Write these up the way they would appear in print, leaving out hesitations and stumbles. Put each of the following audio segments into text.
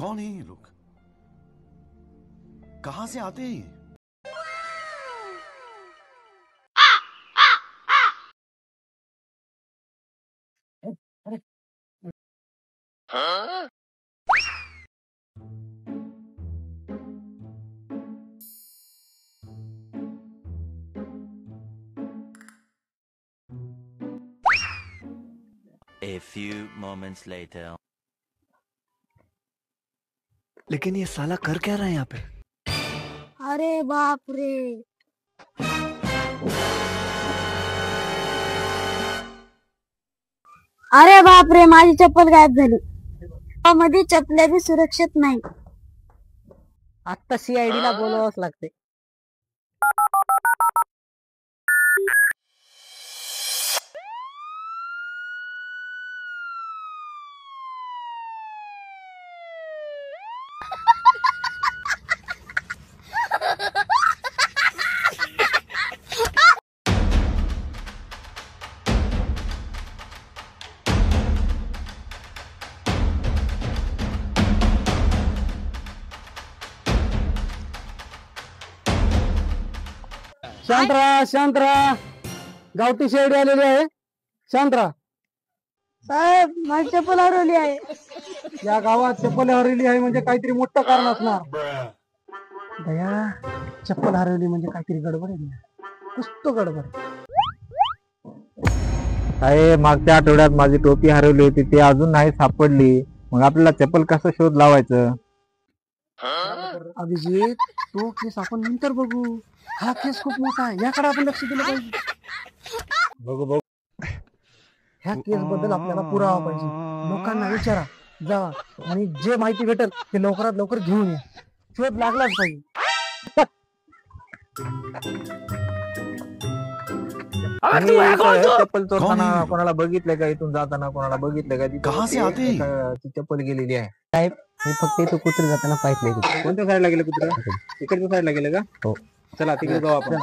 कौन है ये लोग? कहां से आते हैं ये? हाँ? A few moments later. लेकिन ये साला कर क्या रहा है यहाँ पे? अरे बाप रे, अरे बाप रे, माझी चप्पल गायब झाली. मध्ये चपल्या बी सुरक्षित नाही. आता CID ला बोलवावंच लागते. शांत राहा. गावठी CID आलेली आहे. शांत राहा. साहेब, माझी चप्पल हरवली आहे. या गावात चप्पल हरवली आहे म्हणजे काहीतरी मोठं कारण असणार. दया, चप्पल हरवली म्हणजे काहीतरी गडबड आहे. पुस्तक गडबड आहे. मागच्या आठवड्यात माझी टोपी हरवली होती, ती अजून नाही सापडली. मग आपल्याला चप्पल कसं शोध लावायचं? अभिजित, तो केस आपण नंतर बघू. हा केस खूप मोठा आहे, याकडे आपण लक्ष दिलं पाहिजे. बघू. ह्या केस बद्दल आपल्याला पुरावा पाहिजे. लोकांना विचारा, जा आणि जे माहिती भेटेल ते लवकरात लवकर घेऊन या. शोध लागलाच पाहिजे. चप्पल चोरताना कोणाला बघितलंय का? इथून जाताना कोणाला बघितलंय का? कहां से आते हैं? ती चप्पल गेलेली आहे. साहेब, मी फक्त इथं कुत्री जाताना पाहिजे. कोणत्या साईडला गेलं कुत्र? इकडच्या साईडला गेलं का? हो. चला तिकडे जाऊ आपण.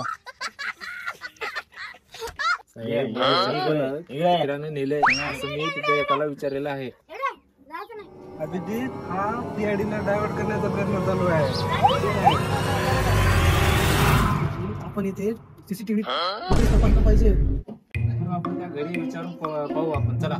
कुत्र्याने नेलंय असं मी तिथे एकाला विचारलेलं आहे. अभिजित, हा CID ला डायव्हर्ट करण्याचा प्रयत्न चालू आहे. आपण इथे CCTV तपासलं पाहिजे. आपण त्या घरी विचारून पाहू आपण. चला.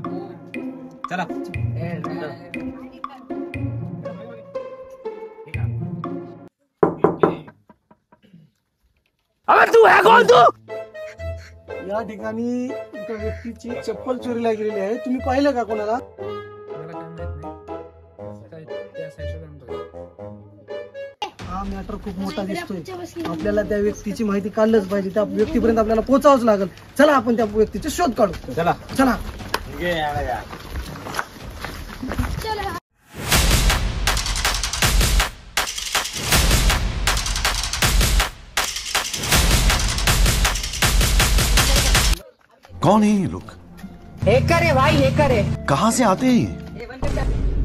या ठिकाणी एका व्यक्तीची चप्पल चोरीला गेलेली आहे. तुम्ही पाहिलं का कोणाला? हा मॅटर खूप मोठा दिसतोय. आपल्याला त्या व्यक्तीची माहिती काढलंच पाहिजे. त्या व्यक्तीपर्यंत आपल्याला पोहोचावंच लागेल. चला, आपण त्या व्यक्तीचा शोध काढू. चला. कौन है ये लोग? हेकर आहे भाई, हेकर आहे. कहां से आते हैं ये?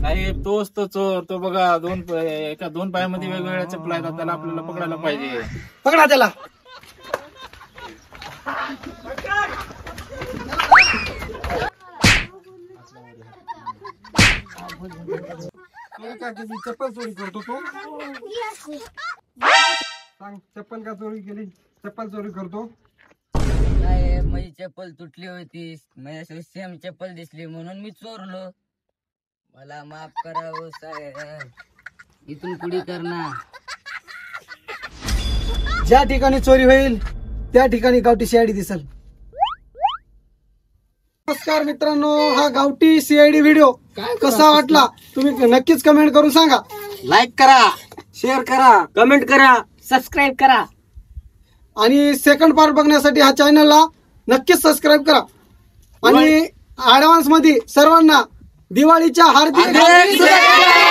साहेब, तोच तो चोर. तो बघा, दोन पायामध्ये वेगवेगळ्या चपला आहेत. त्याला आपल्याला पकडायला पाहिजे. पकडा त्याला. चप्पल चोरी करतो तो. सांग, चप्पल का चोरी केली? चप्पल चोरी करतो. साहेब, माझी चप्पल तुटली होती. माझ्या सेम चप्पल दिसली म्हणून मी चोरलो. मला माफ करा हो साहेब. इथून पुढे करणार. ज्या ठिकाणी चोरी होईल त्या ठिकाणी गावठी CID दिसेल. नमस्कार मित्रांनो, हा गावठी CID व्हिडिओ कसा वाटला तुम्ही नक्कीच कमेंट करून सांगा. लाईक करा, शेअर करा, कमेंट करा, सबस्क्राईब करा आणि सेकंड पार्ट बघण्यासाठी हा चॅनलला नक्कीच सबस्क्राईब करा. आणि ऍडव्हान्स मध्ये सर्वांना दिवाळीच्या हार्दिक शुभेच्छा.